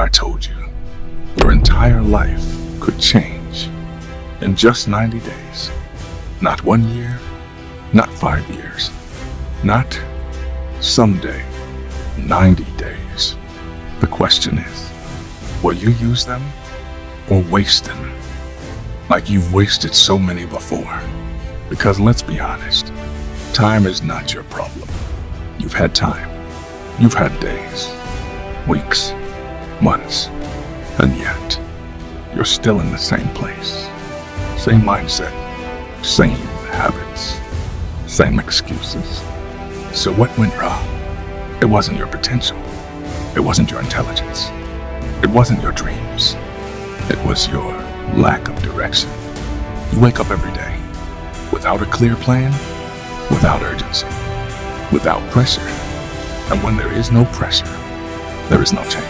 I told you your entire life could change in just 90 days? Not 1 year, not 5 years, not someday, 90 days. The question is, will you use them or waste them like you've wasted so many before? Because let's be honest, time is not your problem. You've had time. You've had days, weeks, months, and yet you're still in the same place. Same mindset, same habits, same excuses. So what went wrong? It wasn't your potential. It wasn't your intelligence. It wasn't your dreams. It was your lack of direction. You wake up every day without a clear plan, without urgency, without pressure. And when there is no pressure, there is no change.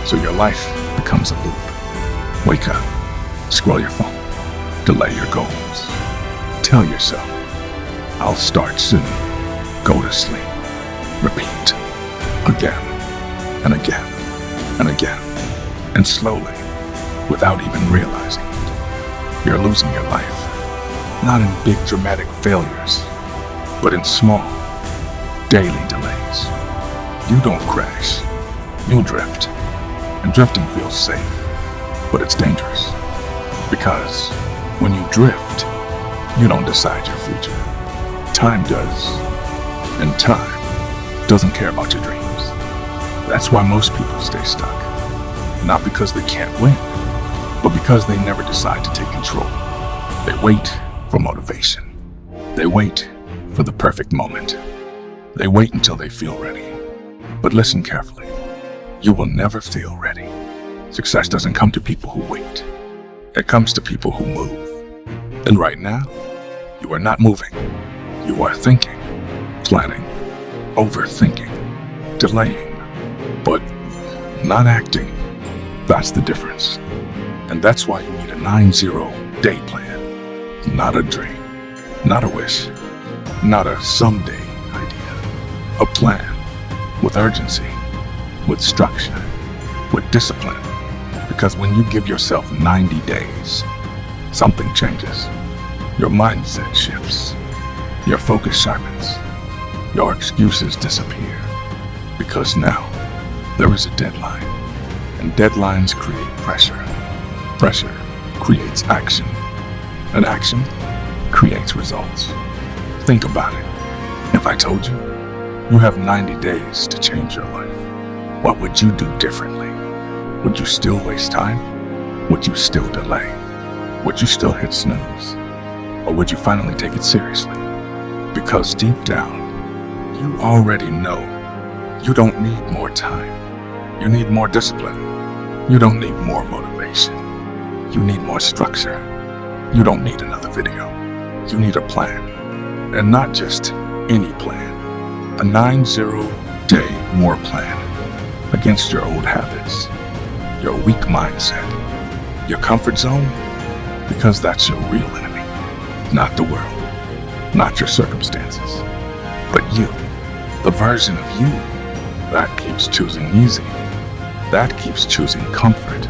So your life becomes a loop. Wake up, scroll your phone, delay your goals. Tell yourself, I'll start soon. Go to sleep. Repeat. Again, and again, and again. And slowly, without even realizing it, you're losing your life. Not in big dramatic failures, but in small, daily delays. You don't crash, you drift. And drifting feels safe, but it's dangerous. Because when you drift, you don't decide your future. Time does. And time doesn't care about your dreams. That's why most people stay stuck. Not because they can't win, but because they never decide to take control. They wait for motivation. They wait for the perfect moment. They wait until they feel ready. But listen carefully. You will never feel ready. Success doesn't come to people who wait. It comes to people who move. And right now, you are not moving. You are thinking, planning, overthinking, delaying, but not acting. That's the difference. And that's why you need a 90-day plan. Not a dream, not a wish, not a someday idea. A plan with urgency, with structure, with discipline. Because when you give yourself 90 days, something changes. Your mindset shifts. Your focus sharpens. Your excuses disappear. Because now, there is a deadline. And deadlines create pressure. Pressure creates action. And action creates results. Think about it. If I told you, you have 90 days to change your life, what would you do differently? Would you still waste time? Would you still delay? Would you still hit snooze? Or would you finally take it seriously? Because deep down, you already know you don't need more time. You need more discipline. You don't need more motivation. You need more structure. You don't need another video. You need a plan. And not just any plan. A 90-day war plan against your old habits, your weak mindset, your comfort zone, because that's your real enemy. Not the world, not your circumstances, but you, the version of you that keeps choosing easy, that keeps choosing comfort,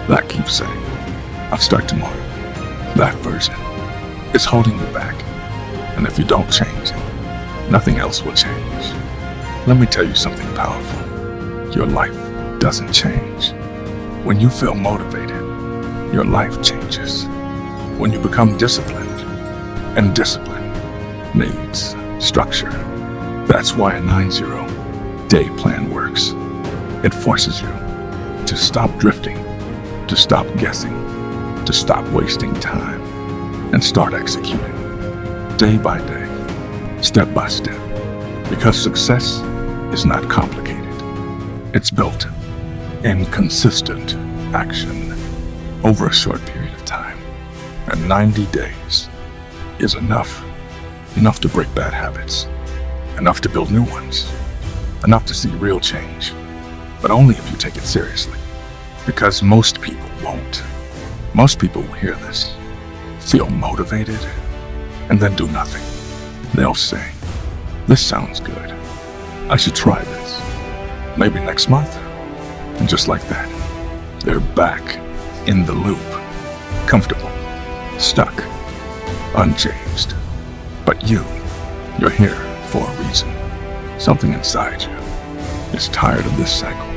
that keeps saying, I'll start tomorrow. That version is holding you back. And if you don't change it, nothing else will change. Let me tell you something powerful. Your life doesn't change. When you feel motivated, your life changes. When you become disciplined, and discipline needs structure. That's why a 90-day plan works. It forces you to stop drifting, to stop guessing, to stop wasting time, and start executing. Day by day, step by step. Because success is not complicated. It's built in consistent action over a short period of time. And 90 days is enough to break bad habits, enough to build new ones, enough to see real change, but only if you take it seriously. Because most people won't. Most people will hear this, feel motivated, and then do nothing. They'll say, this sounds good. I should try this. Maybe next month, And just like that, they're back in the loop, comfortable, stuck, unchanged. But you're here for a reason. Something inside you is tired of this cycle,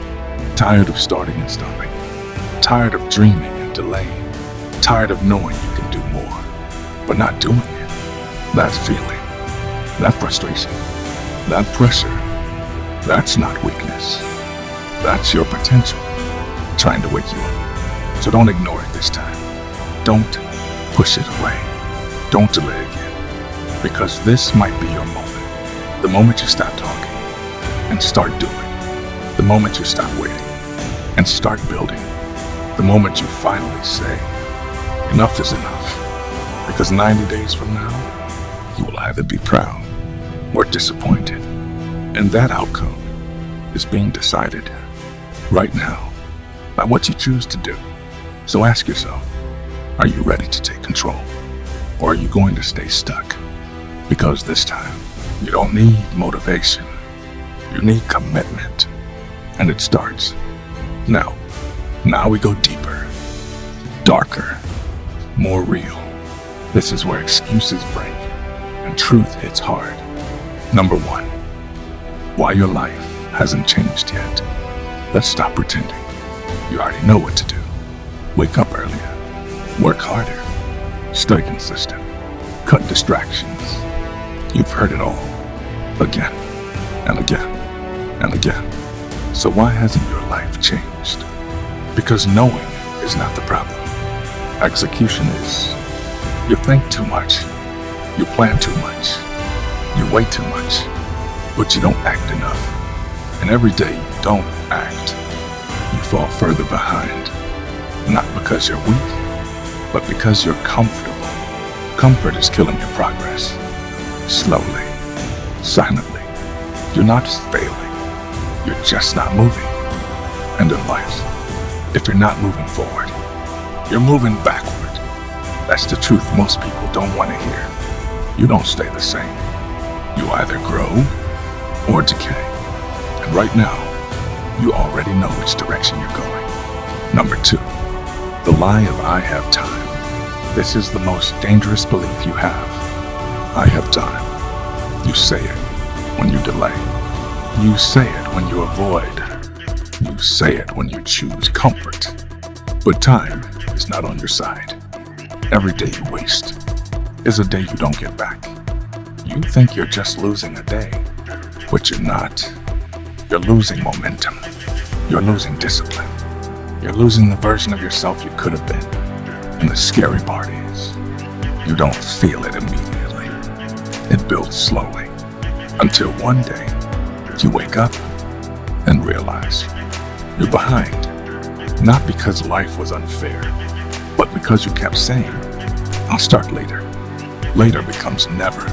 tired of starting and stopping, tired of dreaming and delaying, tired of knowing you can do more, but not doing it. That feeling, that frustration, that pressure, that's not weakness. That's your potential trying to wake you up. So don't ignore it this time. Don't push it away. Don't delay again. Because this might be your moment. The moment you stop talking and start doing. The moment you stop waiting and start building. The moment you finally say, enough is enough. Because 90 days from now, you will either be proud or disappointed. And that outcome is being decided right now by what you choose to do. So ask yourself, are you ready to take control? Or are you going to stay stuck? Because this time, you don't need motivation. You need commitment. And it starts now. Now we go deeper, darker, more real. This is where excuses break and truth hits hard. Number 1, why your life hasn't changed yet. Let's stop pretending. You already know what to do. Wake up earlier. Work harder. Stay consistent. Cut distractions. You've heard it all. Again and again and again. So why hasn't your life changed? Because knowing is not the problem. Execution is. You think too much. You plan too much. You wait too much. But you don't act enough. And every day you don't act, you fall further behind. Not because you're weak, but because you're comfortable. Comfort is killing your progress. Slowly, silently. You're not failing. You're just not moving. And in life, if you're not moving forward, you're moving backward. That's the truth most people don't want to hear. You don't stay the same. You either grow or decay. And right now, you already know which direction you're going. Number 2, the lie of I have time. This is the most dangerous belief you have. I have time. You say it when you delay. You say it when you avoid. You say it when you choose comfort. But time is not on your side. Every day you waste is a day you don't get back. You think you're just losing a day, but you're not. You're losing momentum. You're losing discipline. You're losing the version of yourself you could have been. And the scary part is, you don't feel it immediately. It builds slowly, until one day, you wake up and realize you're behind. Not because life was unfair, but because you kept saying, I'll start later. Later becomes never,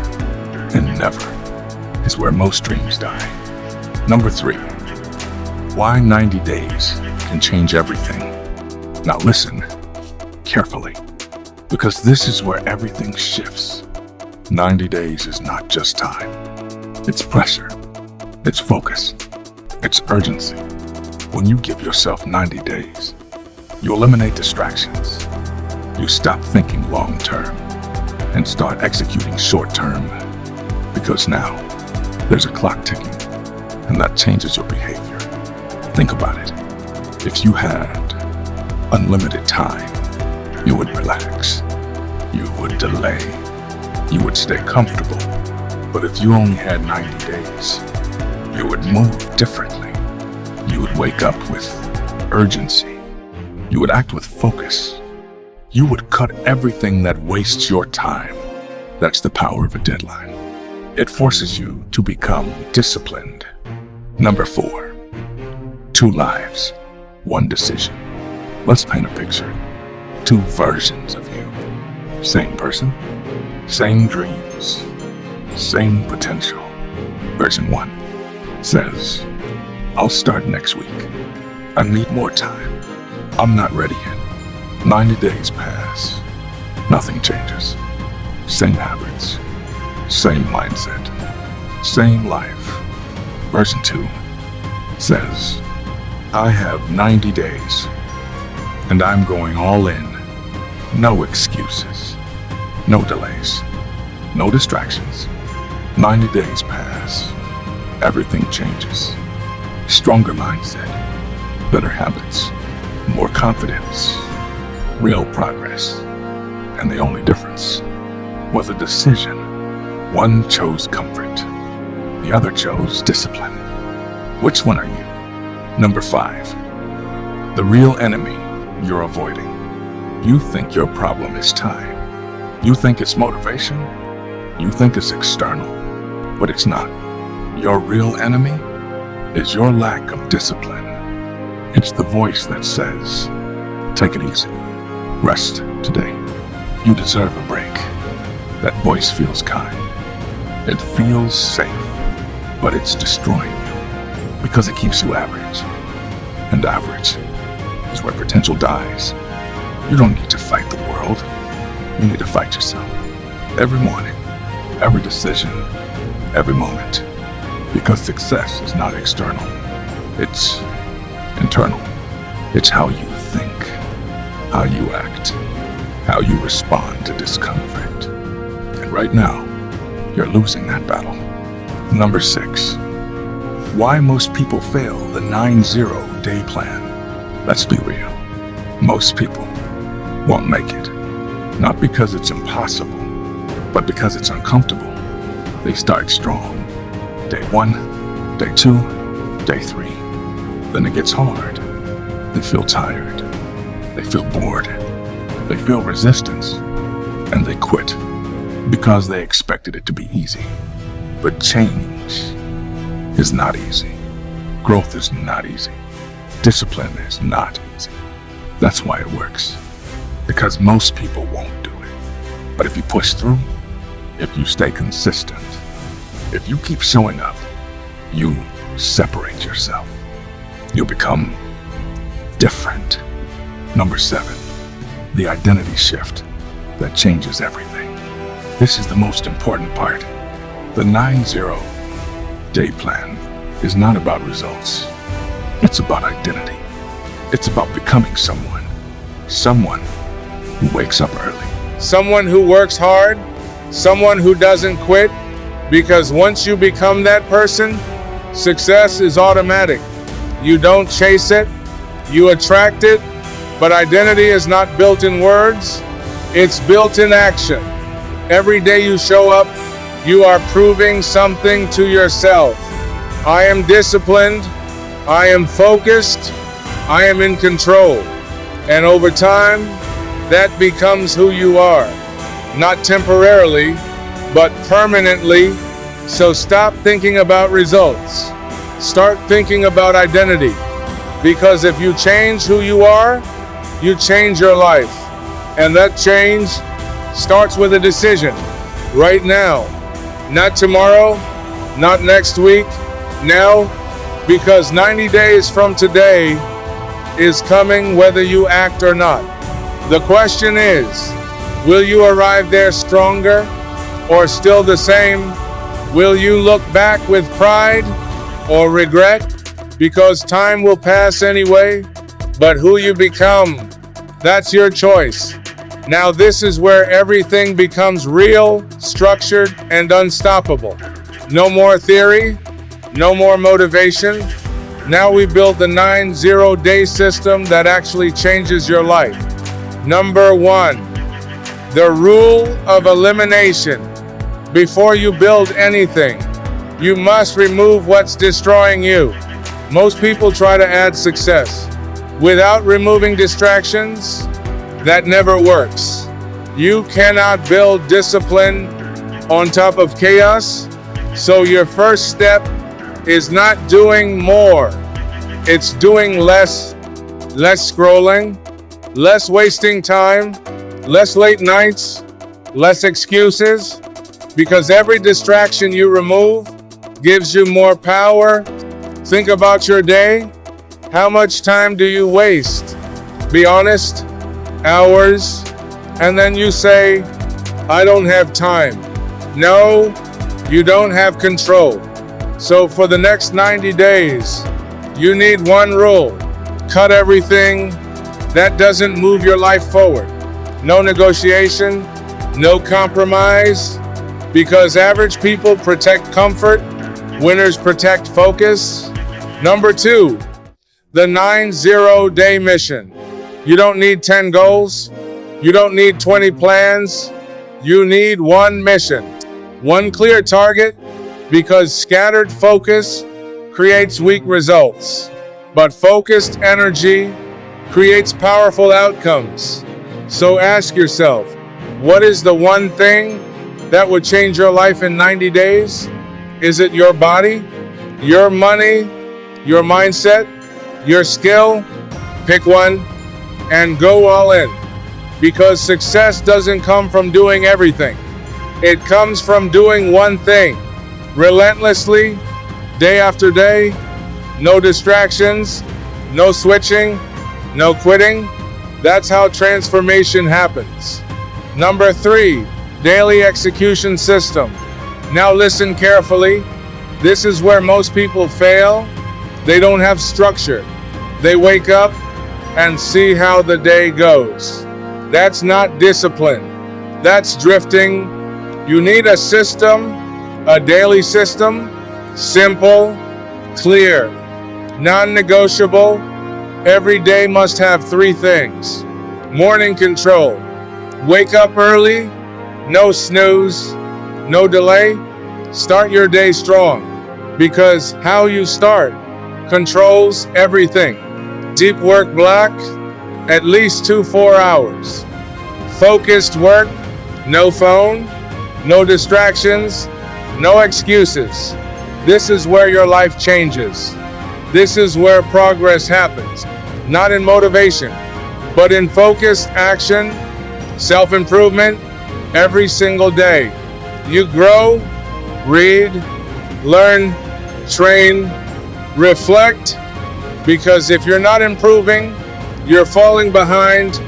and never is where most dreams die. Number 3, why 90 days can change everything. Now listen carefully, because this is where everything shifts. 90 days is not just time. It's pressure. It's focus. It's urgency. When you give yourself 90 days, you eliminate distractions. You stop thinking long term and start executing short term. Because now, there's a clock ticking, and that changes your behavior. Think about it. If you had unlimited time, you would relax. You would delay. You would stay comfortable. But if you only had 90 days, you would move differently. You would wake up with urgency. You would act with focus. You would cut everything that wastes your time. That's the power of a deadline. It forces you to become disciplined. Number 4, 2 lives, 1 decision. Let's paint a picture. 2 versions of you. Same person, same dreams, same potential. Version 1 says, I'll start next week. I need more time. I'm not ready yet. 90 days pass. Nothing changes. Same habits, same mindset, same life. Version 2 says, I have 90 days, and I'm going all in. No excuses, no delays, no distractions. 90 days pass. Everything changes. Stronger mindset, better habits, more confidence, real progress. And the only difference was a decision. One chose comfort, the other chose discipline. Which one are you? Number 5, the real enemy you're avoiding. You think your problem is time. You think it's motivation. You think it's external, but it's not. Your real enemy is your lack of discipline. It's the voice that says, take it easy, rest today. You deserve a break. That voice feels kind. It feels safe, but it's destroying you because it keeps you average. And average is where potential dies. You don't need to fight the world. You need to fight yourself. Every morning, every decision, every moment. Because success is not external. It's internal. It's how you think, how you act, how you respond to discomfort. And right now, you're losing that battle. Number 6, why most people fail the 9-0 day plan. Let's be real. Most people won't make it. Not because it's impossible, but because it's uncomfortable. They start strong. Day 1, day 2, day 3. Then it gets hard. They feel tired. They feel bored. They feel resistance. And they quit because they expected it to be easy. But change is not easy. Growth is not easy. Discipline is not easy. That's why it works. Because most people won't do it. But if you push through, if you stay consistent, if you keep showing up, you separate yourself. You'll become different. Number 7, the identity shift that changes everything. This is the most important part. The 9-0 day plan is not about results. It's about identity. It's about becoming someone who wakes up early. Someone who works hard, someone who doesn't quit. Because once you become that person, success is automatic. You don't chase it, you attract it, but identity is not built in words, it's built in action. Every day you show up, you are proving something to yourself. I am disciplined, I am focused, I am in control. And over time, that becomes who you are. Not temporarily, but permanently. So stop thinking about results. Start thinking about identity. Because if you change who you are, you change your life. And that change starts with a decision. Right now. Not tomorrow, not next week, now. Because 90 days from today is coming whether you act or not. The question is, will you arrive there stronger or still the same? Will you look back with pride or regret? Because time will pass anyway, but who you become, that's your choice. Now this is where everything becomes real, structured, and unstoppable. No more theory, no more motivation. Now we build the 9-0 day system that actually changes your life. Number 1, the rule of elimination. Before you build anything, you must remove what's destroying you. Most people try to add success without removing distractions. That never works. You cannot build discipline on top of chaos. So your first step is not doing more. It's doing less scrolling, less wasting time, less late nights, less excuses. Because every distraction you remove gives you more power. Think about your day. How much time do you waste? Be honest. Hours. And then you say, I don't have time. No, you don't have control. So for the next 90 days, You need one rule. Cut everything that doesn't move your life forward. No negotiation, no compromise, because average people protect comfort, winners protect focus. Number 2, the 90-day mission. You don't need 10 goals. You don't need 20 plans. You need one mission, one clear target, because scattered focus creates weak results, but focused energy creates powerful outcomes. So ask yourself, what is the one thing that would change your life in 90 days? Is it your body, your money, your mindset, your skill? Pick one and go all in. Because success doesn't come from doing everything. It comes from doing one thing, relentlessly, day after day. No distractions, no switching, no quitting. That's how transformation happens. Number 3, daily execution system. Now listen carefully. This is where most people fail. They don't have structure. They wake up and see how the day goes. That's not discipline. That's drifting. You need a system, a daily system, simple, clear, non-negotiable. Every day must have 3 things. Morning control. Wake up early, no snooze, no delay. Start your day strong, because how you start controls everything. Deep work block, at least 4 hours. Focused work, no phone, no distractions, no excuses. This is where your life changes. This is where progress happens. Not in motivation, but in focused action, self-improvement, every single day. You grow, read, learn, train, reflect, because if you're not improving, you're falling behind.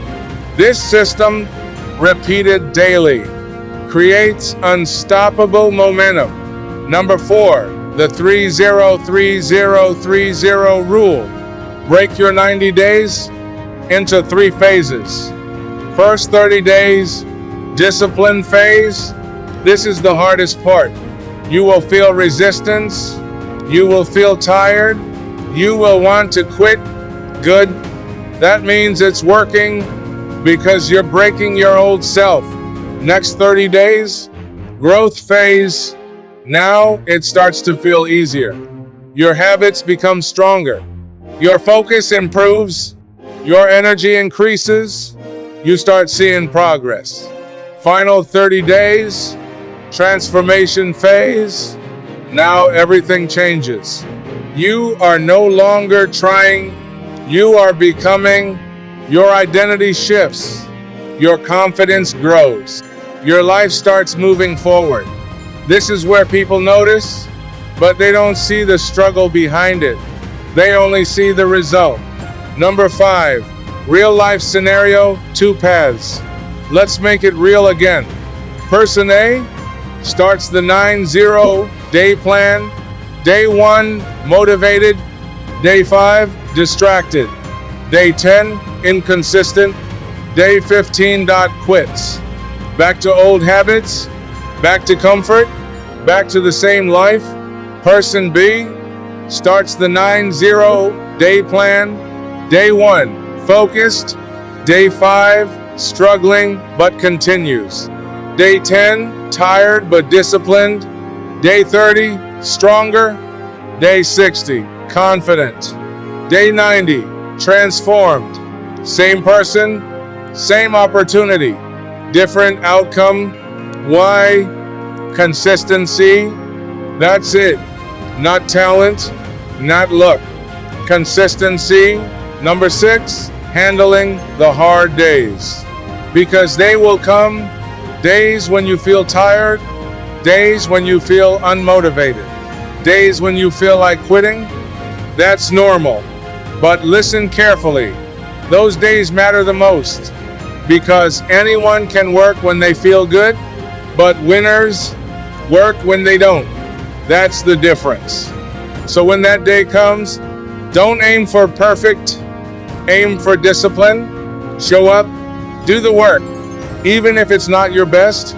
This system, repeated daily, creates unstoppable momentum. Number 4, the 30-30-30 rule. Break your 90 days into 3 phases. First 30 days, discipline phase. This is the hardest part. You will feel resistance. You will feel tired. You will want to quit. Good. That means it's working, because you're breaking your old self. Next 30 days, growth phase. Now it starts to feel easier. Your habits become stronger. Your focus improves. Your energy increases. You start seeing progress. Final 30 days, transformation phase. Now everything changes. You are no longer trying. You are becoming. Your identity shifts. Your confidence grows. Your life starts moving forward. This is where people notice, but they don't see the struggle behind it. They only see the result. Number 5, real life scenario, 2 paths. Let's make it real again. Person A starts the 90-day plan. Day 1, motivated. Day 5, distracted. Day 10, inconsistent. Day 15, quits. Back to old habits. Back to comfort. Back to the same life. Person B starts the 90-day plan. Day 1, focused. Day 5, struggling but continues. Day 10, tired but disciplined. Day 30, stronger. Day 60, confident. Day 90, transformed. Same person, same opportunity, different outcome. Why? Consistency. That's it. Not talent, not luck. Consistency. Number 6, handling the hard days. Because they will come. Days when you feel tired. Days when you feel unmotivated. Days when you feel like quitting. That's normal. But listen carefully. Those days matter the most. Because anyone can work when they feel good, but winners work when they don't. That's the difference. So when that day comes, Don't aim for perfect, aim for discipline. Show up, do the work, even if it's not your best,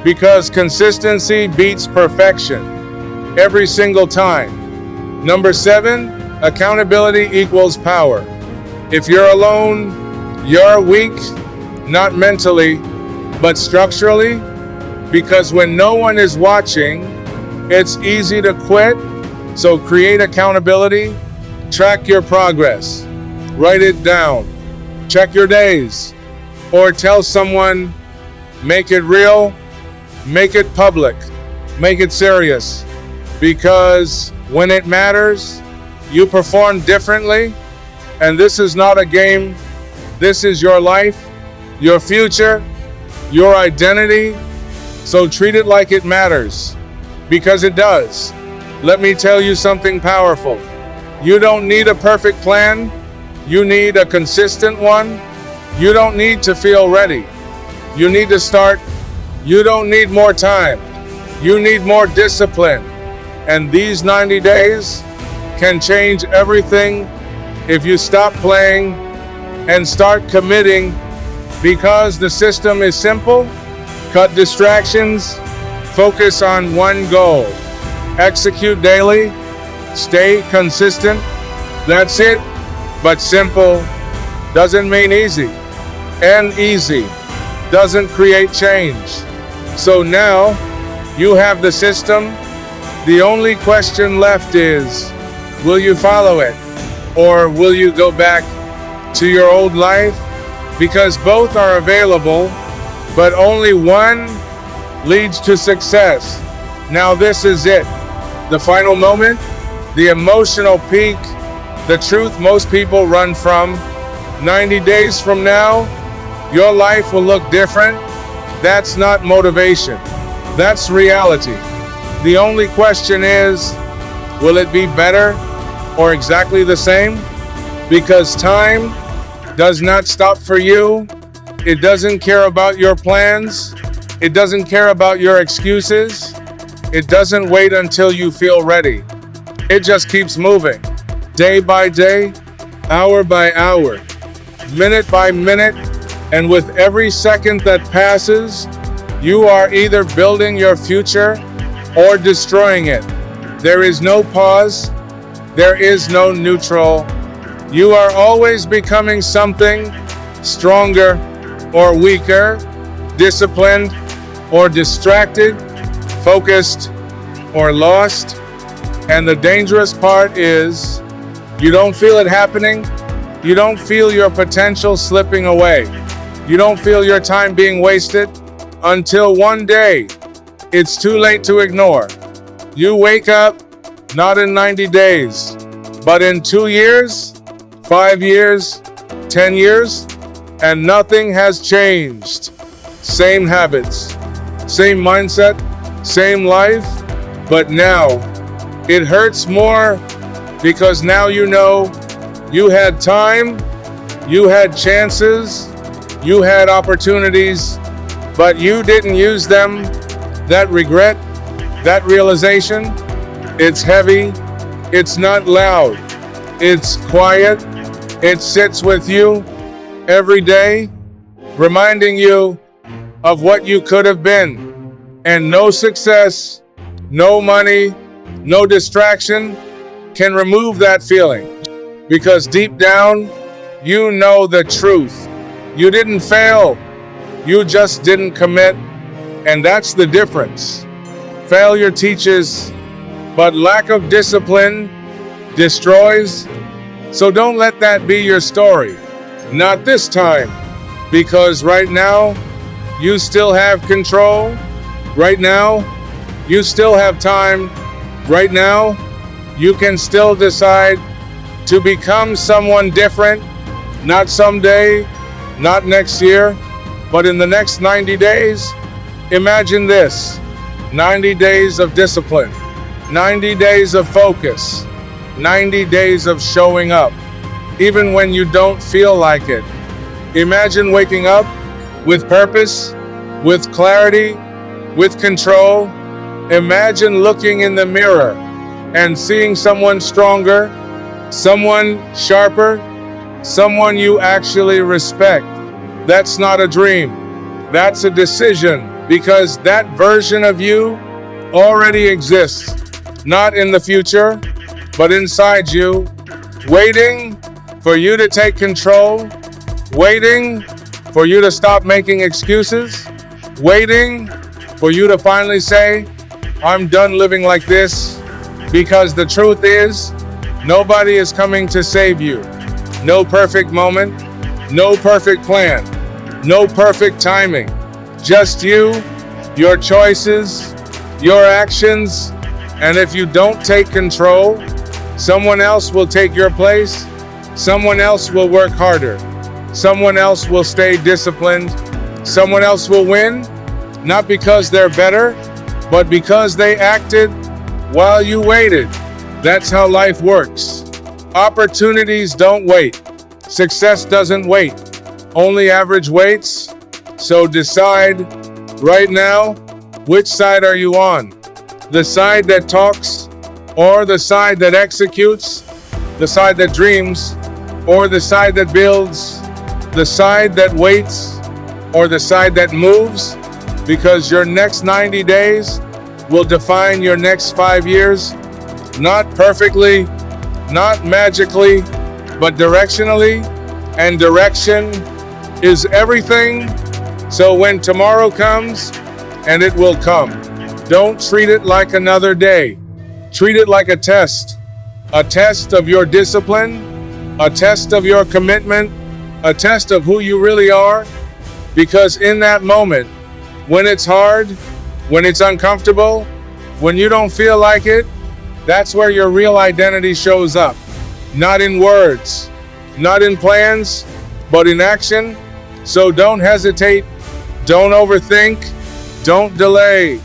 because consistency beats perfection every single time. Number 7, accountability equals power. If you're alone, you're weak, not mentally, but structurally, because when no one is watching, it's easy to quit. So create accountability, track your progress, write it down, check your days, or tell someone, make it real, make it public, make it serious, because when it matters, you perform differently, and this is not a game, this is your life, your future, your identity, so treat it like it matters, because it does. Let me tell you something powerful. You don't need a perfect plan, you need a consistent one. You don't need to feel ready. You need to start. You don't need more time. You need more discipline. And these 90 days can change everything if you stop playing and start committing, because the system is simple. Cut distractions, focus on one goal, execute daily, stay consistent. That's it. But simple doesn't mean easy, and easy doesn't create change. So now you have the system. The only question left is, will you follow it, or will you go back to your old life? Because both are available, but only one leads to success. Now this is it. The final moment, the emotional peak, the truth most people run from. 90 days from now, your life will look different. That's not motivation. That's reality. The only question is, will it be better or exactly the same? Because time does not stop for you. It doesn't care about your plans. It doesn't care about your excuses. It doesn't wait until you feel ready. It just keeps moving. Day by day, hour by hour, minute by minute, and with every second that passes, you are either building your future or destroying it. There is no pause. There is no neutral. You are always becoming something stronger or weaker, disciplined or distracted, focused or lost. And the dangerous part is, you don't feel it happening. You don't feel your potential slipping away. You don't feel your time being wasted until one day it's too late to ignore. You wake up, not in 90 days, but in 2 years, 5 years, 10 years, and nothing has changed. Same habits, same mindset, same life, but now it hurts more, because now you know you had time, you had chances, you had opportunities, but you didn't use them. That regret, that realization, it's heavy, it's not loud, it's quiet, it sits with you every day, reminding you of what you could have been. And no success, no money, no distraction can remove that feeling. Because deep down, you know the truth. You didn't fail, you just didn't commit. And that's the difference. Failure teaches, but lack of discipline destroys. So don't let that be your story. Not this time. Because right now, you still have control. Right now, you still have time. Right now, you can still decide to become someone different. Not someday, not next year, but in the next 90 days. Imagine this: 90 days of discipline, 90 days of focus, 90 days of showing up, even when you don't feel like it. Imagine waking up with purpose, with clarity, with control. Imagine looking in the mirror and seeing someone stronger, someone sharper, someone you actually respect. That's not a dream. That's a decision, because that version of you already exists. Not in the future, but inside you, waiting for you to take control, waiting for you to stop making excuses, waiting for you to finally say, I'm done living like this, because the truth is, nobody is coming to save you. No perfect moment, no perfect plan, no perfect timing. Just you, your choices, your actions, and if you don't take control, someone else will take your place, someone else will work harder, someone else will stay disciplined, someone else will win, not because they're better, but because they acted while you waited. That's how life works. Opportunities don't wait. Success doesn't wait. Only average waits. So decide right now, which side are you on? The side that talks, or the side that executes? The side that dreams, or the side that builds? The side that waits, or the side that moves? Because your next 90 days will define your next 5 years. Not perfectly, not magically, but directionally. And direction is everything. So when tomorrow comes, and it will come, don't treat it like another day. Treat it like a test of your discipline, a test of your commitment, a test of who you really are. Because in that moment, when it's hard, when it's uncomfortable, when you don't feel like it, that's where your real identity shows up. Not in words, not in plans, but in action. So don't hesitate, don't overthink, don't delay.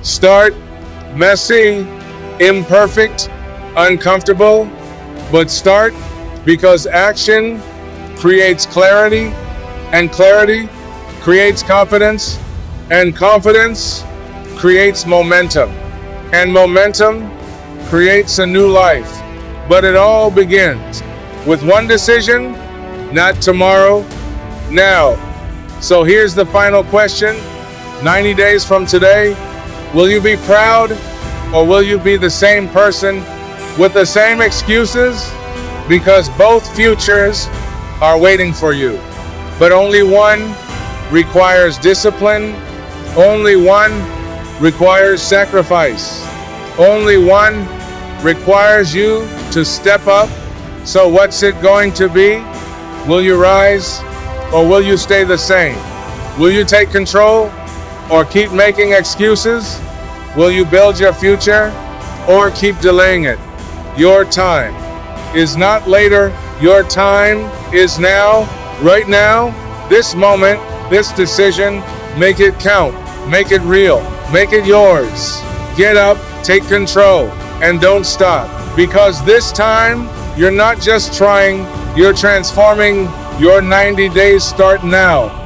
Start messy, imperfect, uncomfortable, but start, because action creates clarity, and clarity creates confidence, and confidence creates momentum, and momentum creates a new life. But it all begins with one decision, not tomorrow, now. So here's the final question. 90 days from today, will you be proud, or will you be the same person with the same excuses? Because both futures are waiting for you. But only one requires discipline. Only one requires sacrifice. Only one requires you to step up. So what's it going to be? Will you rise, or will you stay the same? Will you take control, or keep making excuses? Will you build your future, or keep delaying it? Your time is not later. Your time is now, right now, this moment, this decision. Make it count, make it real, make it yours. Get up, take control, and don't stop. Because this time, you're not just trying, you're transforming. Your 90 days start now.